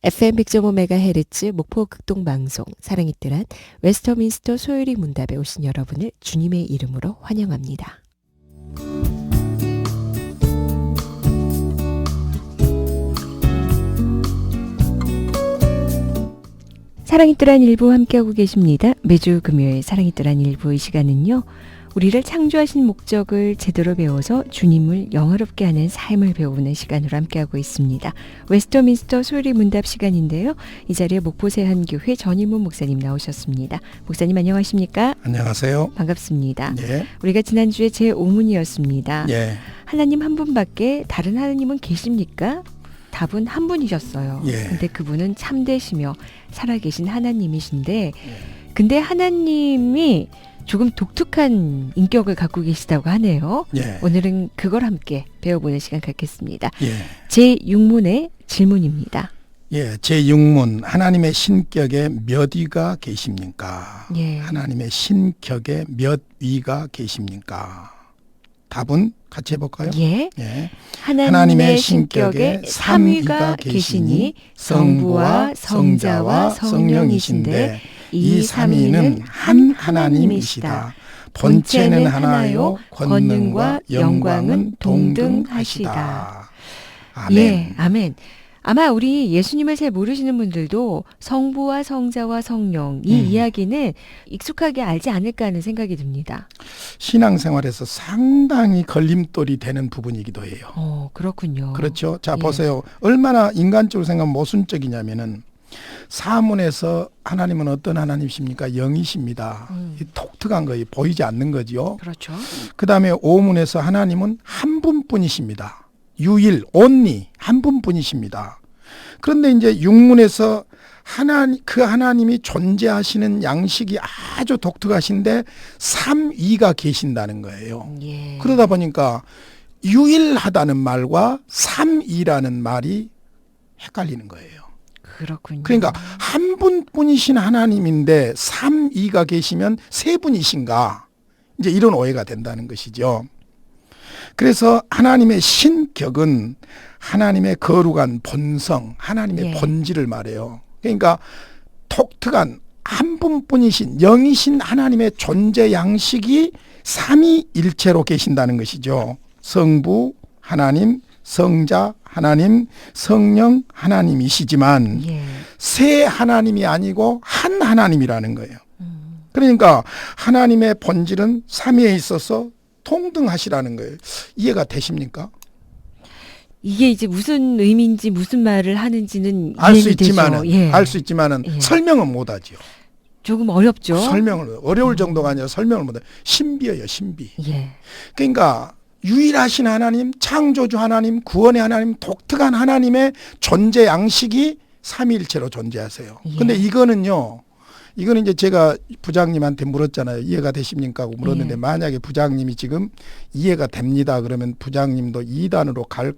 FM 100.5MHz 목포 극동방송 사랑이 뜰한 웨스터민스터 소요리 문답에 오신 여러분을 주님의 이름으로 환영합니다. 사랑이 뜰한 일부 함께하고 계십니다. 매주 금요일 사랑이 뜰한 일부 이 시간은요. 우리를 창조하신 목적을 제대로 배워서 주님을 영화롭게 하는 삶을 배우는 시간으로 함께하고 있습니다. 웨스터민스터 소요리 문답 시간인데요. 이 자리에 목포 세한교회 전인문 목사님 나오셨습니다. 목사님 안녕하십니까? 안녕하세요. 반갑습니다. 예. 우리가 지난주에 제5문이었습니다. 예. 하나님 한 분밖에 다른 하나님은 계십니까? 답은 한 분이셨어요. 예. 근데 그분은 참되시며 살아계신 하나님이신데 근데 하나님이 조금 독특한 인격을 갖고 계시다고 하네요. 예. 오늘은 그걸 함께 배워보는 시간 갖겠습니다. 예. 제6문의 질문입니다. 예. 제6문 하나님의 신격에 몇 위가 계십니까? 예. 하나님의 신격에 몇 위가 계십니까? 답은 같이 해볼까요? 예. 예. 하나님의 신격에 3위가 계시니 성부와 성자와 성령이신데 이 3위는 한 하나님이시다. 본체는 하나요 권능과 영광은 동등하시다. 아멘. 예, 아멘. 아마 우리 예수님을 잘 모르시는 분들도 성부와 성자와 성령 이 이야기는 익숙하게 알지 않을까 하는 생각이 듭니다. 신앙생활에서 상당히 걸림돌이 되는 부분이기도 해요. 그렇군요. 그렇죠. 자, 예. 보세요. 얼마나 인간적으로 생각하면 모순적이냐면은 사문에서 하나님은 어떤 하나님이십니까? 영이십니다. 이 독특한 거예요. 보이지 않는 거지요. 그렇죠. 그 다음에 오문에서 하나님은 한 분뿐이십니다. 유일, 온리, 한 분뿐이십니다. 그런데 이제 육문에서 그 하나님이 존재하시는 양식이 아주 독특하신데 삼위가 계신다는 거예요. 예. 그러다 보니까 유일하다는 말과 삼위라는 말이 헷갈리는 거예요. 그렇군요. 그러니까 한 분뿐이신 하나님인데 삼위가 계시면 세 분이신가? 이제 이런 오해가 된다는 것이죠. 그래서 하나님의 신격은 하나님의 거룩한 본성, 하나님의 예. 본질을 말해요. 그러니까 독특한 한 분뿐이신 영이신 하나님의 존재 양식이 삼위일체로 계신다는 것이죠. 성부 하나님, 성자 하나님, 성령 하나님이시지만 예. 세 하나님이 아니고 한 하나님이라는 거예요. 그러니까 하나님의 본질은 삼위에 있어서 동등하시라는 거예요. 이해가 되십니까? 이게 이제 무슨 의미인지 무슨 말을 하는지는 알 수 이해는 되죠. 있지만은 예. 알 수 있지만은 예. 설명은 못하지요. 조금 어렵죠. 설명을 어려울 정도가 아니라 설명을 못해. 신비예요, 신비. 예. 그러니까 유일하신 하나님, 창조주 하나님, 구원의 하나님, 독특한 하나님의 존재 양식이 삼위일체로 존재하세요. 예. 근데 이거는 이제 제가 부장님한테 물었잖아요. 이해가 되십니까? 하고 물었는데 예. 만약에 부장님이 지금 이해가 됩니다. 그러면 부장님도 2단으로 갈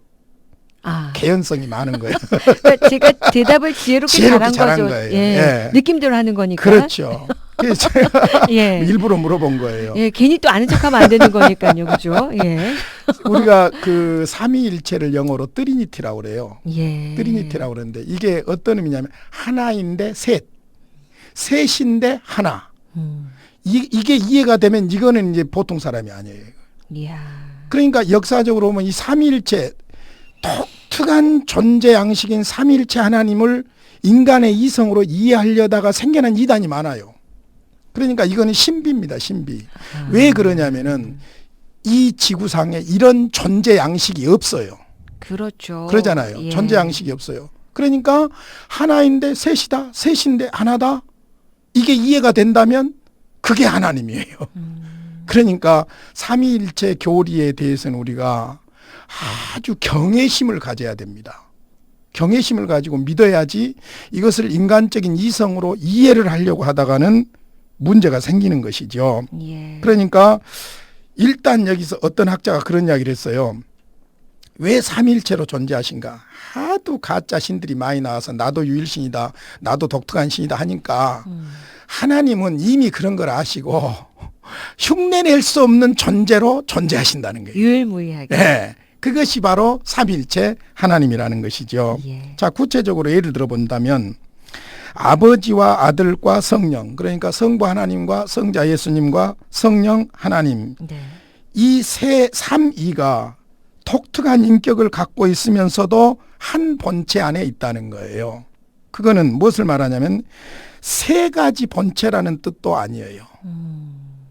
개연성이 많은 거예요. 그러니까 제가 대답을 지혜롭게 잘한 거죠. 거예요. 예. 예. 느낌대로 하는 거니까. 그렇죠. 그래서 제가 예. 일부러 물어본 거예요. 예, 괜히 또 아는 척하면 안 되는 거니까요, 그죠? 예. 우리가 그 삼위일체를 영어로 트리니티라고 그래요. 예. 트리니티라고 그러는데 이게 어떤 의미냐면 하나인데 셋, 셋인데 하나. 이게 이해가 되면 이거는 이제 보통 사람이 아니에요. 이야. 그러니까 역사적으로 보면 이 삼위일체 독특한 존재 양식인 삼위일체 하나님을 인간의 이성으로 이해하려다가 생겨난 이단이 많아요. 그러니까 이거는 신비입니다, 신비. 왜 그러냐면은 이 지구상에 이런 존재 양식이 없어요. 그렇죠. 그러잖아요. 예. 존재 양식이 없어요. 그러니까 하나인데 셋이다, 셋인데 하나다. 이게 이해가 된다면 그게 하나님이에요. 그러니까 삼위일체 교리에 대해서는 우리가 아주 경외심을 가져야 됩니다. 경외심을 가지고 믿어야지 이것을 인간적인 이성으로 이해를 하려고 하다가는 문제가 생기는 것이죠. 예. 그러니까 일단 여기서 어떤 학자가 그런 이야기를 했어요. 왜 삼위일체로 존재하신가? 하도 가짜 신들이 많이 나와서 나도 유일신이다, 나도 독특한 신이다 하니까 하나님은 이미 그런 걸 아시고 흉내낼 수 없는 존재로 존재하신다는 거예요. 유일무이하게. 네. 그것이 바로 삼위일체 하나님이라는 것이죠. 예. 자, 구체적으로 예를 들어 본다면 아버지와 아들과 성령, 그러니까 성부 하나님과 성자 예수님과 성령 하나님, 네. 이 세 삼위가 독특한 인격을 갖고 있으면서도 한 본체 안에 있다는 거예요. 그거는 무엇을 말하냐면 세 가지 본체라는 뜻도 아니에요.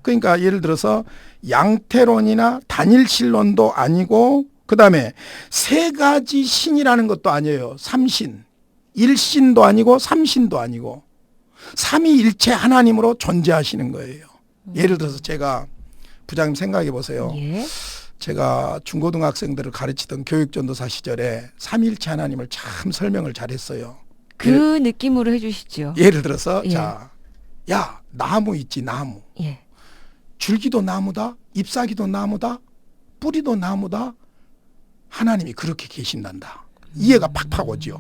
그러니까 예를 들어서 양태론이나 단일신론도 아니고 그다음에 세 가지 신이라는 것도 아니에요. 삼신. 일신도 아니고 삼신도 아니고 삼위일체 하나님으로 존재하시는 거예요. 예를 들어서 제가 부장님 생각해 보세요. 예. 제가 중고등학생들을 가르치던 교육전도사 시절에 삼위일체 하나님을 참 설명을 잘했어요. 그 느낌으로 해주시죠. 예를 들어서 예. 자, 야, 나무 있지, 나무. 예. 줄기도 나무다, 잎사귀도 나무다, 뿌리도 나무다. 하나님이 그렇게 계신단다. 이해가 팍팍 오죠.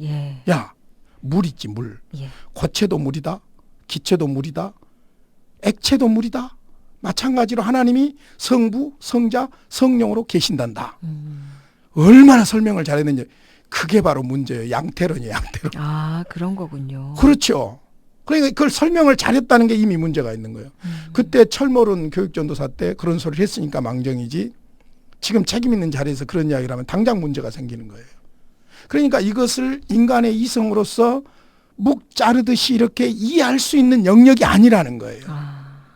예. 야, 물 있지, 물. 예. 고체도 물이다, 기체도 물이다, 액체도 물이다. 마찬가지로 하나님이 성부, 성자, 성령으로 계신단다. 얼마나 설명을 잘했는지. 그게 바로 문제예요. 양태론이에요, 양태론. 아, 그런 거군요. 그렇죠. 그러니까 그걸 설명을 잘했다는 게 이미 문제가 있는 거예요. 그때 철모론 교육전도사 때 그런 소리를 했으니까 망정이지, 지금 책임 있는 자리에서 그런 이야기를 하면 당장 문제가 생기는 거예요. 그러니까 이것을 인간의 이성으로서 묵 자르듯이 이렇게 이해할 수 있는 영역이 아니라는 거예요.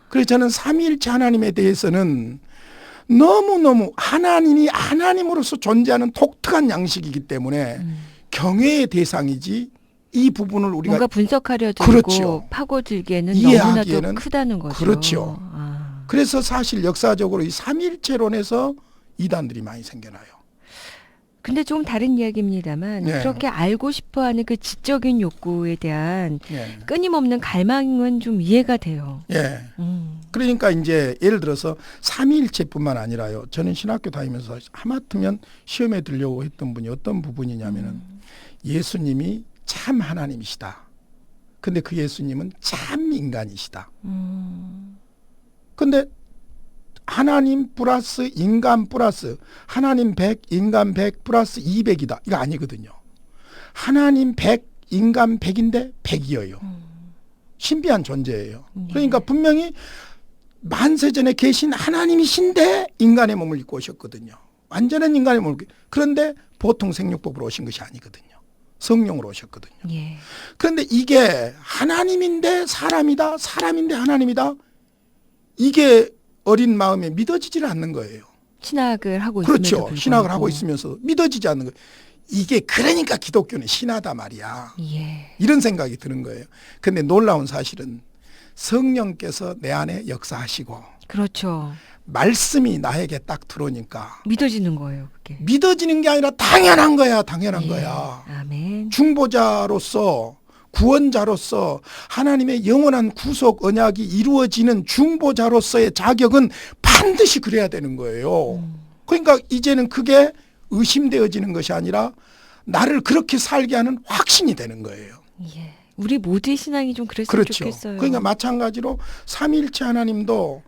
그래서 저는 삼위일체 하나님에 대해서는 너무너무 하나님이 하나님으로서 존재하는 독특한 양식이기 때문에 경외의 대상이지, 이 부분을 우리가 뭔가 분석하려 들고 그렇죠. 파고들기에는 이해하기에는 너무나도 크다는 거죠. 그렇죠. 아. 그래서 사실 역사적으로 이 삼위일체론에서 이단들이 많이 생겨나요. 근데 좀 다른 이야기입니다만 네. 그렇게 알고 싶어하는 그 지적인 욕구에 대한 예. 끊임없는 갈망은 좀 이해가 돼요. 예. 그러니까 이제 예를 들어서 삼위일체뿐만 아니라요. 저는 신학교 다니면서 하마터면 시험에 들려고 했던 분이 어떤 부분이냐면은 예수님이 참 하나님이시다. 근데 그 예수님은 참 인간이시다. 근데 하나님 플러스 인간 플러스 하나님 100, 인간 100 플러스 200이다. 이거 아니거든요. 하나님 100, 인간 100인데 100이에요. 신비한 존재예요. 그러니까 분명히 만세전에 계신 하나님이신데 인간의 몸을 입고 오셨거든요. 완전한 인간의 몸을. 그런데 보통 생육법으로 오신 것이 아니거든요. 성령으로 오셨거든요. 예. 그런데 이게 하나님인데 사람이다, 사람인데 하나님이다. 이게 어린 마음에 믿어지지를 않는 거예요. 신학을 하고 있으면서 그렇죠. 불구하고. 신학을 하고 있으면서 믿어지지 않는 거예요. 이게 그러니까 기독교는 신하다 말이야. 예. 이런 생각이 드는 거예요. 근데 놀라운 사실은 성령께서 내 안에 역사하시고 그렇죠. 말씀이 나에게 딱 들어오니까 믿어지는 거예요, 그게. 믿어지는 게 아니라 당연한 거야. 당연한 예. 거야. 아멘. 중보자로서 구원자로서 하나님의 영원한 구속 언약이 이루어지는 중보자로서의 자격은 반드시 그래야 되는 거예요. 그러니까 이제는 그게 의심되어지는 것이 아니라 나를 그렇게 살게 하는 확신이 되는 거예요. 예. 우리 모두의 신앙이 좀 그랬으면 그렇죠. 좋겠어요. 그러니까 마찬가지로 삼위일체 하나님도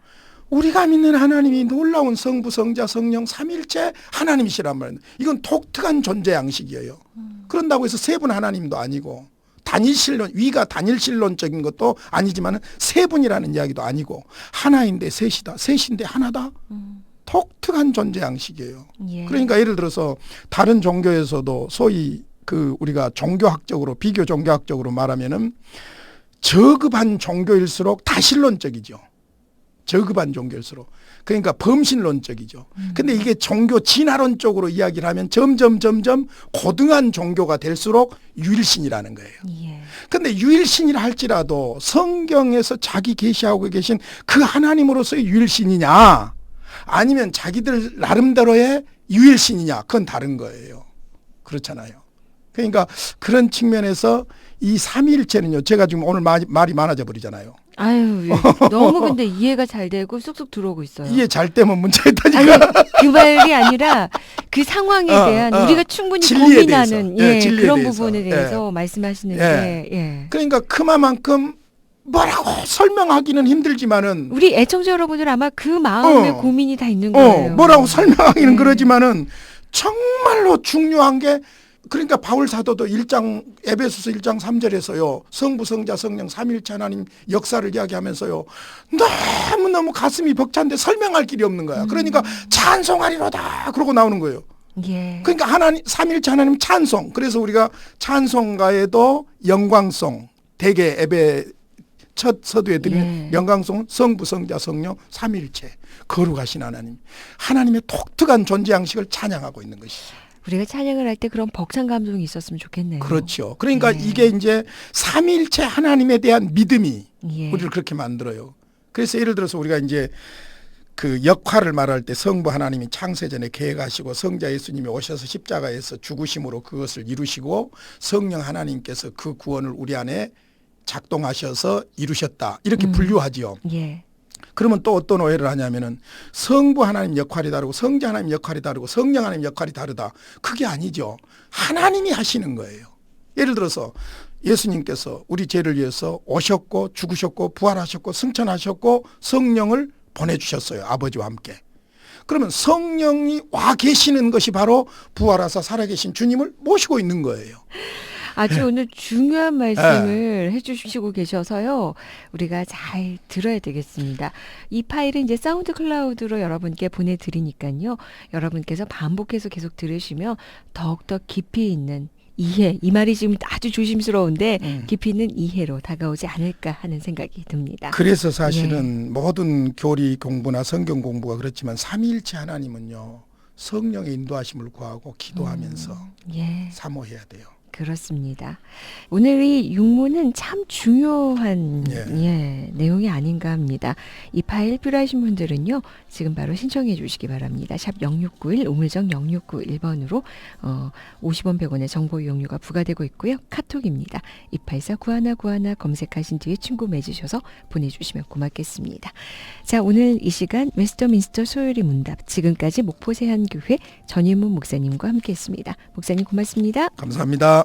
우리가 믿는 하나님이 놀라운 성부, 성자, 성령 삼위일체 하나님이시란 말이에요. 이건 독특한 존재 양식이에요. 그런다고 해서 세 분 하나님도 아니고 단일신론, 위가 단일신론적인 것도 아니지만 세 분이라는 이야기도 아니고 하나인데 셋이다, 셋인데 하나다. 독특한 존재 양식이에요. 예. 그러니까 예를 들어서 다른 종교에서도 소위 그 우리가 종교학적으로 비교 종교학적으로 말하면은 저급한 종교일수록 다신론적이죠. 저급한 종교일수록. 그러니까 범신론적이죠. 근데 이게 종교 진화론 쪽으로 이야기를 하면 점점 고등한 종교가 될수록 유일신이라는 거예요. 예. 근데 유일신이라 할지라도 성경에서 자기 계시하고 계신 그 하나님으로서의 유일신이냐 아니면 자기들 나름대로의 유일신이냐 그건 다른 거예요. 그렇잖아요. 그러니까 그런 측면에서 이 삼위일체는요. 제가 지금 오늘 말이 많아져 버리잖아요. 아유, 너무 근데 이해가 잘 되고 쑥쑥 들어오고 있어요. 이해 잘 되면 문제가 있다니까. 아니, 그 말이 아니라 그 상황에 대한 우리가 충분히 진리에 고민하는 대해서. 예, 진리에 그런 대해서. 부분에 대해서 말씀하시는 게 예. 그러니까 그만큼 뭐라고 설명하기는 힘들지만은 우리 애청자 여러분들 아마 그 마음에 고민이 다 있는 거예요. 뭐라고 설명하기는 그러지만은 정말로 중요한 게 그러니까 바울 사도도 1장 에베소서 1장 3절에서요. 성부 성자 성령 삼위일체 하나님 역사를 이야기하면서요. 너무너무 가슴이 벅찬데 설명할 길이 없는 거야. 그러니까 찬송하리로다 그러고 나오는 거예요. 예. 그러니까 하나님 삼위일체 하나님 찬송. 그래서 우리가 찬송가에도 영광송 대개 예배 첫 서두에 드리는 영광송은 성부 성자 성령 삼위일체 거룩하신 하나님. 하나님의 독특한 존재 양식을 찬양하고 있는 것이죠. 우리가 찬양을 할 때 그런 벅찬 감동이 있었으면 좋겠네요. 그렇죠. 그러니까 이게 이제 삼위일체 하나님에 대한 믿음이 예. 우리를 그렇게 만들어요. 그래서 예를 들어서 우리가 이제 그 역할을 말할 때 성부 하나님이 창세전에 계획하시고 성자 예수님이 오셔서 십자가에서 죽으심으로 그것을 이루시고 성령 하나님께서 그 구원을 우리 안에 작동하셔서 이루셨다. 이렇게 분류하지요. 예. 그러면 또 어떤 오해를 하냐면은 성부 하나님 역할이 다르고 성자 하나님 역할이 다르고 성령 하나님 역할이 다르다. 그게 아니죠. 하나님이 하시는 거예요. 예를 들어서 예수님께서 우리 죄를 위해서 오셨고 죽으셨고 부활하셨고 승천하셨고 성령을 보내주셨어요. 아버지와 함께. 그러면 성령이 와 계시는 것이 바로 부활하사 살아계신 주님을 모시고 있는 거예요. 아주 오늘 중요한 말씀을 해주시고 계셔서요. 우리가 잘 들어야 되겠습니다. 이 파일은 이제 사운드 클라우드로 여러분께 보내드리니까요. 여러분께서 반복해서 계속 들으시면 더욱더 깊이 있는 이해, 이 말이 지금 아주 조심스러운데 깊이 있는 이해로 다가오지 않을까 하는 생각이 듭니다. 그래서 사실은 모든 교리 공부나 성경 공부가 그렇지만 삼위일체 하나님은요. 성령의 인도하심을 구하고 기도하면서 사모해야 돼요. 그렇습니다. 오늘 이 육문은 참 중요한 내용이 아닌가 합니다. 이 파일 필요하신 분들은요. 지금 바로 신청해 주시기 바랍니다. 샵 0691 우물정 0691번으로 50원 100원의 정보 이용료가 부과되고 있고요. 카톡입니다. 28499191 검색하신 뒤에 친구 맺으셔서 보내주시면 고맙겠습니다. 자, 오늘 이 시간 웨스터민스터 소요리 문답 지금까지 목포 세한교회 전인문 목사님과 함께했습니다. 목사님 고맙습니다. 감사합니다.